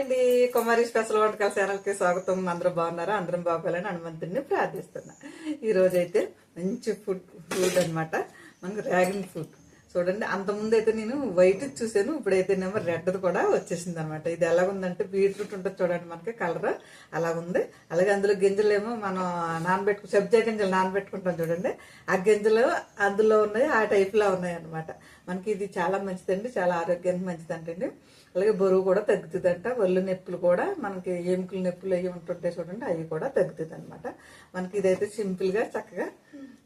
అండి, కుమారి స్పెషల్ వంటకాల ఛానల్కి స్వాగతం. అందరూ బాగున్నారా? అందరం బాగోవాలని హనుమంతుడిని ప్రార్థిస్తున్నా. ఈరోజు అయితే మంచి ఫుడ్ అనమాట, మనకు డ్రాగన్ ఫ్రూట్. చూడండి, అంతకుముందు అయితే నేను వైట్ చూసాను, ఇప్పుడైతేనేమో రెడ్ది కూడా వచ్చేసింది అనమాట. ఇది ఎలాగుందంటే బీట్రూట్ ఉంటుంది చూడండి, మనకి కలర్ అలాగుంది. అలాగే అందులో గింజలేమో మనం సబ్జా గింజలు నానబెట్టుకుంటాం చూడండి, ఆ గింజలు అందులో ఉన్నాయి, ఆ టైప్లో ఉన్నాయి అనమాట. మనకి ఇది చాలా మంచిదండి, చాలా ఆరోగ్యానికి మంచిదంటండి. అలాగే బరువు కూడా తగ్గుతుందంట. ఒళ్ళు నొప్పులు కూడా, మనకి ఎముకల నొప్పులు అవి ఉంటుంటాయి చూడండి, అవి కూడా తగ్గుతుంది అనమాట. మనకి ఇదైతే సింపుల్గా చక్కగా,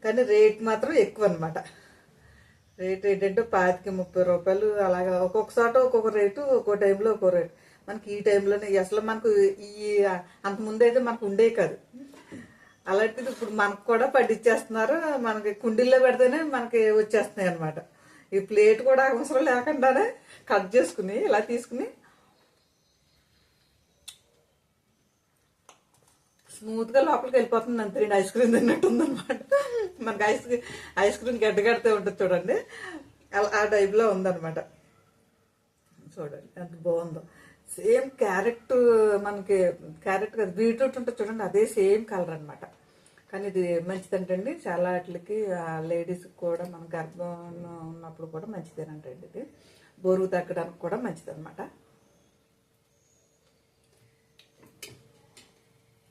కానీ రేట్ మాత్రం ఎక్కువ అనమాట. రేట్ ఏంటంటే 25-30 రూపాయలు అలాగా, ఒక్కొక్క చోట ఒక్కొక్క రేటు, ఒక్కో టైంలో ఒక్కో రేటు. మనకి ఈ టైంలోనే అసలు మనకు ఈ అంతకుముందు అయితే మనకు ఉండే కాదు. అలాంటిది ఇప్పుడు మనకు కూడా పండించేస్తున్నారు. మనకి కుండీల్లో పెడితేనే మనకి వచ్చేస్తున్నాయి అనమాట. ఈ ప్లేట్ కూడా అవసరం లేకుండానే కట్ చేసుకుని ఇలా తీసుకుని స్మూత్గా లోపలికి వెళ్ళిపోతుంది అంతే. ఐస్ క్రీమ్ తిన్నట్టు ఉందన్నమాట. మనకి ఐస్ క్రీమ్ గడ్డగడితే ఉంటుంది చూడండి, ఆ టైప్లో ఉందన్నమాట. చూడండి ఎంత బాగుందో. సేమ్ క్యారెట్, మనకి క్యారెట్ కదా బీట్రూట్ ఉంటుంది చూడండి, అదే సేమ్ కలర్ అనమాట. కానీ ఇది మంచిదంటండి చాలా వాటికి, లేడీస్కి కూడా, మన గర్భం ఉన్నప్పుడు కూడా మంచిదేనంటండి. ఇది బరువు తగ్గడానికి కూడా మంచిదన్నమాట.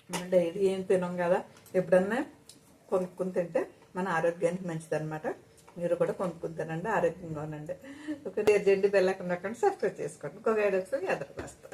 మనం డైలీ ఏం తినాం కదా, ఎప్పుడన్నా కొనుక్కుని తింటే మన ఆరోగ్యానికి మంచిదన్నమాట. మీరు కూడా కొనుక్కుని తినండి, ఆరోగ్యంగా ఉండండి. ఒక జెండి బెల్లకుండా సబ్స్క్రైబ్ చేసుకోండి. ఇంకొక ఐడియాస్ ఎదురు వస్తాం.